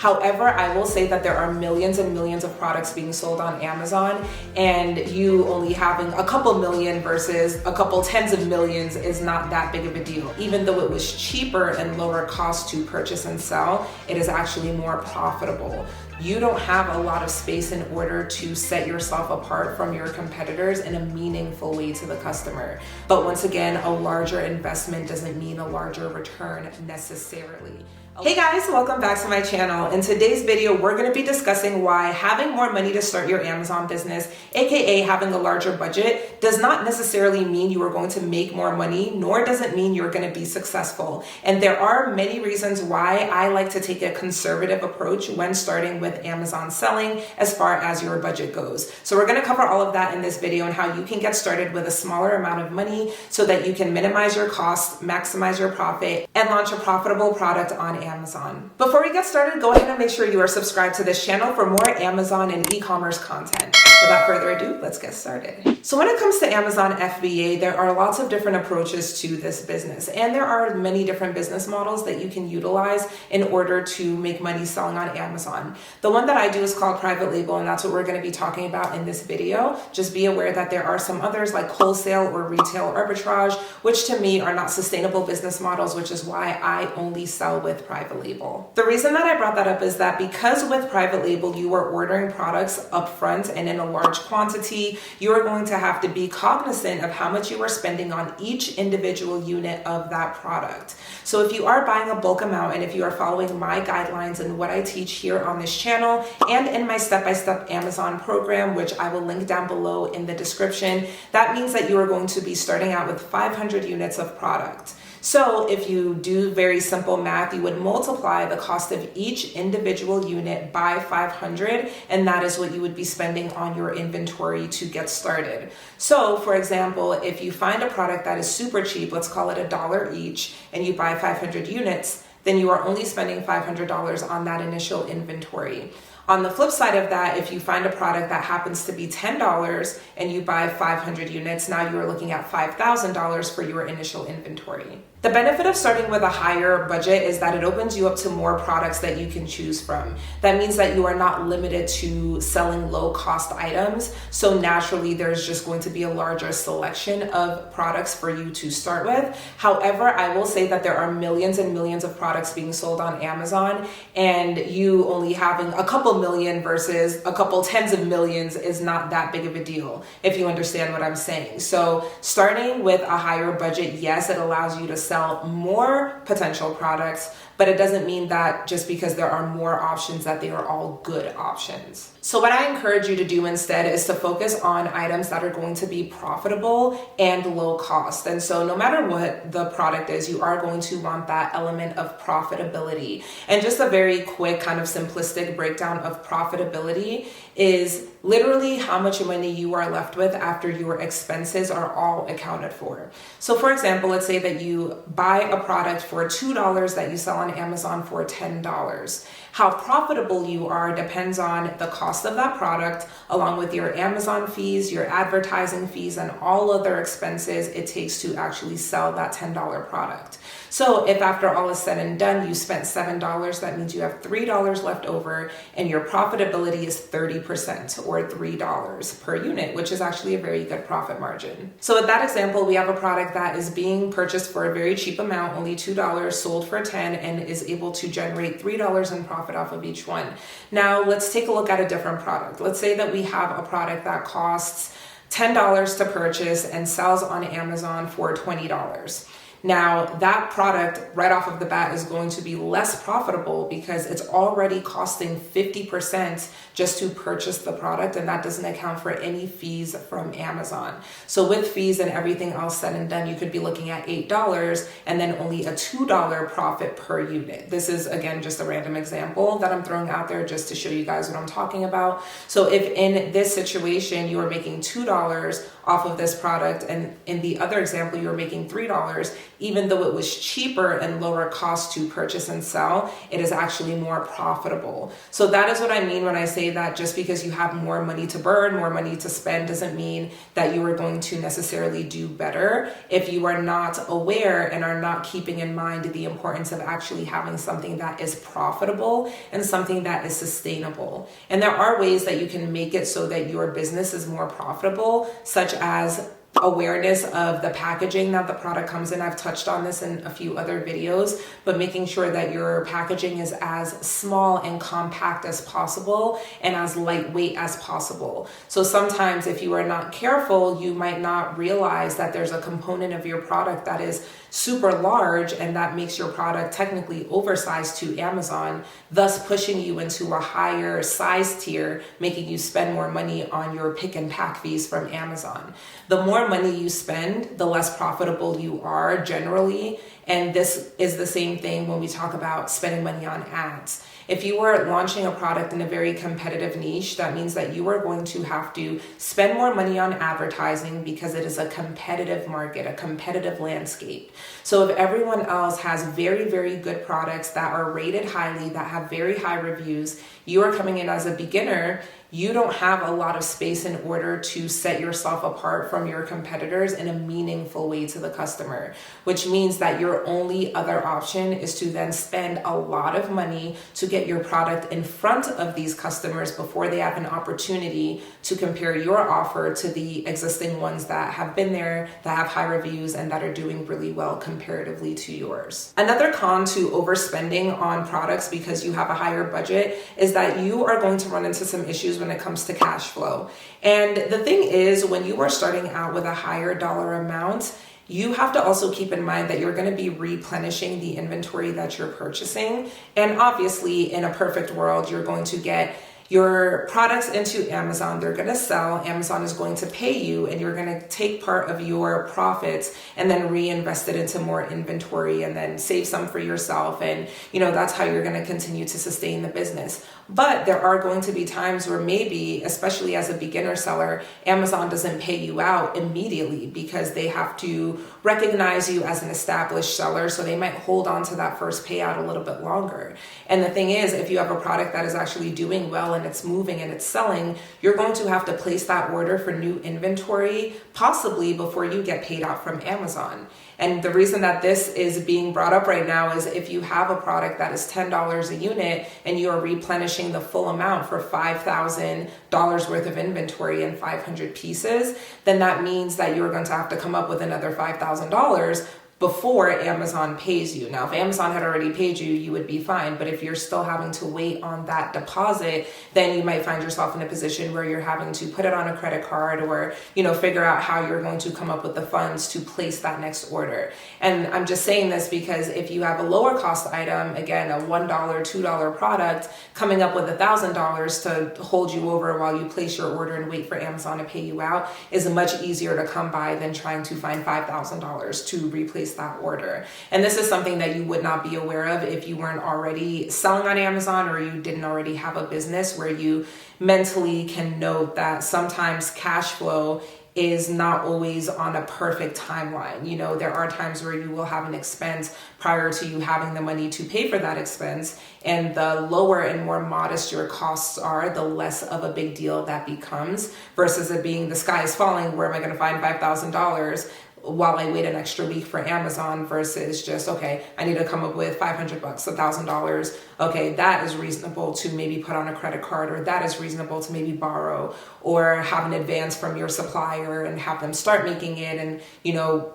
However, I will say that there are millions and millions of products being sold on Amazon, and you only having a couple million versus a couple tens of millions is not that big of a deal. Even though it was cheaper and lower cost to purchase and sell, it is actually more profitable. You don't have a lot of space in order to set yourself apart from your competitors in a meaningful way to the customer. But once again, a larger investment doesn't mean a larger return necessarily. Hey guys, welcome back to my channel. In today's video, we're going to be discussing why having more money to start your Amazon business, aka having a larger budget, does not necessarily mean you are going to make more money, nor does it mean you're going to be successful. And there are many reasons why I like to take a conservative approach when starting with Amazon selling as far as your budget goes. So we're going to cover all of that in this video and how you can get started with a smaller amount of money so that you can minimize your costs, maximize your profit, and launch a profitable product on Amazon. Before we get started, go ahead and make sure you are subscribed to this channel for more Amazon and e-commerce content. Without further ado, let's get started. So when it comes to Amazon FBA, there are lots of different approaches to this business, and there are many different business models that you can utilize in order to make money selling on Amazon. The one that I do is called private label, and that's what we're going to be talking about in this video. Just be aware that there are some others like wholesale or retail arbitrage, which to me are not sustainable business models, which is why I only sell with private label. The reason that I brought that up is that because with private label, you are ordering products upfront and in a large quantity, you are going to have to be cognizant of how much you are spending on each individual unit of that product. So if you are buying a bulk amount, and if you are following my guidelines and what I teach here on this channel and in my step-by-step Amazon program, which I will link down below in the description, that means that you are going to be starting out with 500 units of product. So if you do very simple math, you would multiply the cost of each individual unit by 500, and that is what you would be spending on your inventory to get started. So for example, if you find a product that is super cheap, let's call it $1 each, and you buy 500 units, then you are only spending $500 on that initial inventory. On the flip side of that, if you find a product that happens to be $10 and you buy 500 units, now you are looking at $5,000 for your initial inventory. The benefit of starting with a higher budget is that it opens you up to more products that you can choose from. That means that you are not limited to selling low-cost items, so naturally there's just going to be a larger selection of products for you to start with. However, I will say that there are millions and millions of products being sold on Amazon, and you only having a couple million versus a couple tens of millions is not that big of a deal, if you understand what I'm saying. So starting with a higher budget, yes, it allows you to sell more potential products, but it doesn't mean that just because there are more options that they are all good options. So what I encourage you to do instead is to focus on items that are going to be profitable and low cost. And so no matter what the product is, you are going to want that element of profitability. And just a very quick kind of simplistic breakdown of profitability is literally how much money you are left with after your expenses are all accounted for. So for example, let's say that you buy a product for $2 that you sell on Amazon for $10. How profitable you are depends on the cost of that product, along with your Amazon fees, your advertising fees, and all other expenses it takes to actually sell that $10 product. So if after all is said and done, you spent $7, that means you have $3 left over, and your profitability is 30% or $3 per unit, which is actually a very good profit margin. So with that example, we have a product that is being purchased for a very cheap amount, only $2, sold for $10, and is able to generate $3 in profit off of each one. Now let's take a look at a different product. Let's say that we have a product that costs $10 to purchase and sells on Amazon for $20. Now that product right off of the bat is going to be less profitable because it's already costing 50% just to purchase the product, and that doesn't account for any fees from Amazon. So with fees and everything else said and done, you could be looking at $8 and then only a $2 profit per unit. This is again just a random example that I'm throwing out there just to show you guys what I'm talking about. So if in this situation you are making $2 off of this product, and in the other example you are making $3, even though it was cheaper and lower cost to purchase and sell, it is actually more profitable. So that is what I mean when I say that just because you have more money to burn, more money to spend, doesn't mean that you are going to necessarily do better if you are not aware and are not keeping in mind the importance of actually having something that is profitable and something that is sustainable. And there are ways that you can make it so that your business is more profitable, such as awareness of the packaging that the product comes in. I've touched on this in a few other videos, but making sure that your packaging is as small and compact as possible and as lightweight as possible. So sometimes if you are not careful, you might not realize that there's a component of your product that is super large, and that makes your product technically oversized to Amazon, thus pushing you into a higher size tier, making you spend more money on your pick and pack fees from Amazon. The more money you spend, the less profitable you are generally. And this is the same thing when we talk about spending money on ads. If you are launching a product in a very competitive niche, that means that you are going to have to spend more money on advertising because it is a competitive market, a competitive landscape. So if everyone else has very, very good products that are rated highly, that have very high reviews, you are coming in as a beginner, you don't have a lot of space in order to set yourself apart from your competitors in a meaningful way to the customer, which means that your only other option is to then spend a lot of money to get your product in front of these customers before they have an opportunity to compare your offer to the existing ones that have been there, that have high reviews, and that are doing really well comparatively to yours. Another con to overspending on products because you have a higher budget is that you are going to run into some issues when it comes to cash flow. And the thing is, when you are starting out with a higher dollar amount, you have to also keep in mind that you're going to be replenishing the inventory that you're purchasing. And obviously, in a perfect world, you're going to get your products into Amazon, they're going to sell, Amazon is going to pay you, and you're going to take part of your profits and then reinvest it into more inventory and then save some for yourself. And, that's how you're going to continue to sustain the business. But there are going to be times where maybe, especially as a beginner seller, Amazon doesn't pay you out immediately because they have to recognize you as an established seller. So they might hold on to that first payout a little bit longer. And the thing is, if you have a product that is actually doing well and it's moving and it's selling, you're going to have to place that order for new inventory, possibly before you get paid out from Amazon. And the reason that this is being brought up right now is if you have a product that is $10 a unit and you are replenishing the full amount for $5,000 worth of inventory and 500 pieces, then that means that you're going to have to come up with another $5,000 before Amazon pays you. Now, if Amazon had already paid you, you would be fine. But if you're still having to wait on that deposit, then you might find yourself in a position where you're having to put it on a credit card or, figure out how you're going to come up with the funds to place that next order. And I'm just saying this because if you have a lower cost item, again, a $1, $2 product, coming up with $1,000 to hold you over while you place your order and wait for Amazon to pay you out is much easier to come by than trying to find $5,000 to replace that order. And this is something that you would not be aware of if you weren't already selling on Amazon or you didn't already have a business where you mentally can note that sometimes cash flow is not always on a perfect timeline. There are times where you will have an expense prior to you having the money to pay for that expense. And the lower and more modest your costs are, the less of a big deal that becomes versus it being the sky is falling. Where am I going to find $5,000? While I wait an extra week for Amazon versus just, okay, I need to come up with $500, $1,000. Okay, that is reasonable to maybe put on a credit card, or that is reasonable to maybe borrow or have an advance from your supplier and have them start making it. And,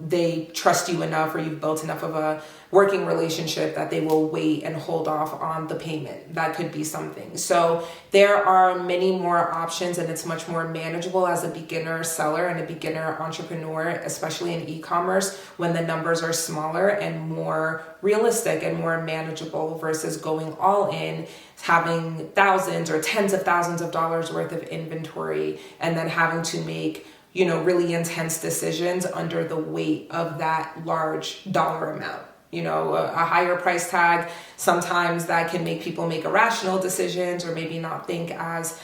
they trust you enough or you've built enough of a working relationship that they will wait and hold off on the payment. That could be something. So there are many more options and it's much more manageable as a beginner seller and a beginner entrepreneur, especially in e-commerce, when the numbers are smaller and more realistic and more manageable versus going all in, having thousands or tens of thousands of dollars worth of inventory and then having to make really intense decisions under the weight of that large dollar amount. A higher price tag, sometimes that can make people make irrational decisions or maybe not think as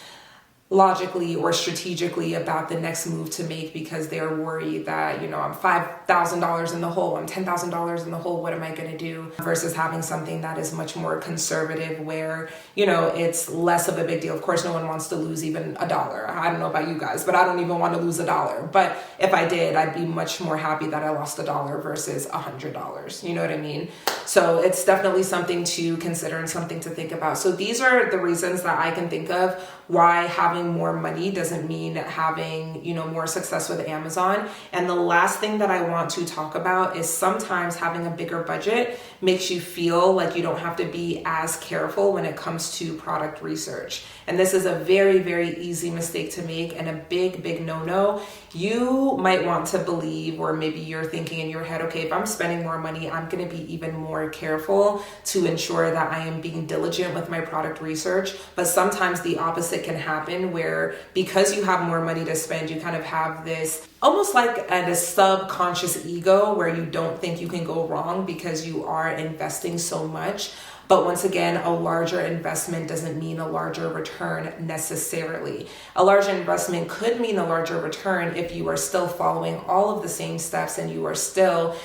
logically or strategically about the next move to make because they're worried that, I'm $5,000 in the hole, I'm $10,000 in the hole, what am I going to do? Versus having something that is much more conservative where, it's less of a big deal. Of course, no one wants to lose even $1. I don't know about you guys, but I don't even want to lose $1. But if I did, I'd be much more happy that I lost $1 versus $100. You know what I mean? So it's definitely something to consider and something to think about. So these are the reasons that I can think of why having more money doesn't mean having, more success with Amazon. And the last thing that I want to talk about is sometimes having a bigger budget makes you feel like you don't have to be as careful when it comes to product research. And this is a very, very easy mistake to make and a big, big no-no. You might want to believe, or maybe you're thinking in your head, okay, if I'm spending more money, I'm going to be even more careful to ensure that I am being diligent with my product research. But sometimes the opposite can happen where because you have more money to spend, you kind of have this almost like a subconscious ego where you don't think you can go wrong because you are investing so much. But once again, a larger investment doesn't mean a larger return necessarily. A larger investment could mean a larger return if you are still following all of the same steps and you are still,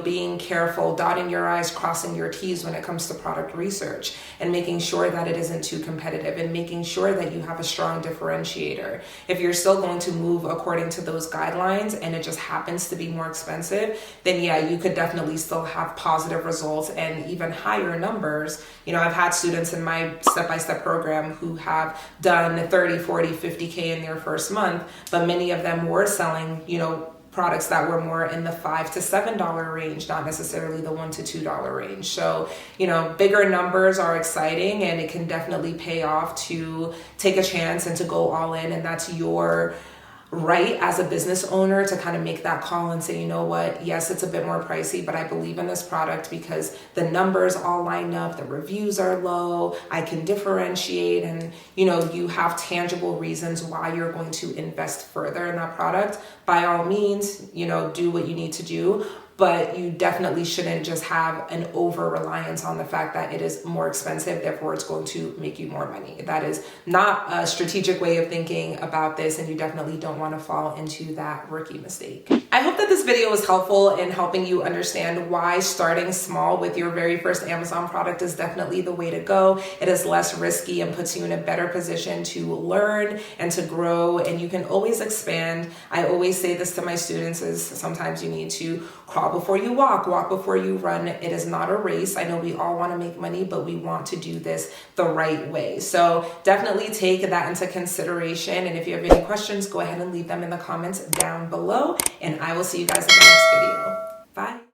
being careful, dotting your I's, crossing your T's when it comes to product research and making sure that it isn't too competitive and making sure that you have a strong differentiator. If you're still going to move according to those guidelines and it just happens to be more expensive, then yeah, you could definitely still have positive results and even higher numbers. I've had students in my step-by-step program who have done 30, 40, 50K in their first month, but many of them were selling, products that were more in the $5 to $7 range, not necessarily the $1 to $2 range. So, bigger numbers are exciting and it can definitely pay off to take a chance and to go all in. And that's your right as a business owner to kind of make that call and say, you know what, yes, it's a bit more pricey, but I believe in this product because the numbers all line up, the reviews are low, I can differentiate, and you have tangible reasons why you're going to invest further in that product. By all means, do what you need to do. But you definitely shouldn't just have an over-reliance on the fact that it is more expensive, therefore it's going to make you more money. That is not a strategic way of thinking about this, and you definitely don't want to fall into that rookie mistake. I hope that this video was helpful in helping you understand why starting small with your very first Amazon product is definitely the way to go. It is less risky and puts you in a better position to learn and to grow, and you can always expand. I always say this to my students is sometimes you need to crawl before you walk before you run. It is not a race. I know we all want to make money, but we want to do this the right way. So definitely take that into consideration. And if you have any questions, go ahead and leave them in the comments down below. And I will see you guys in the next video. Bye.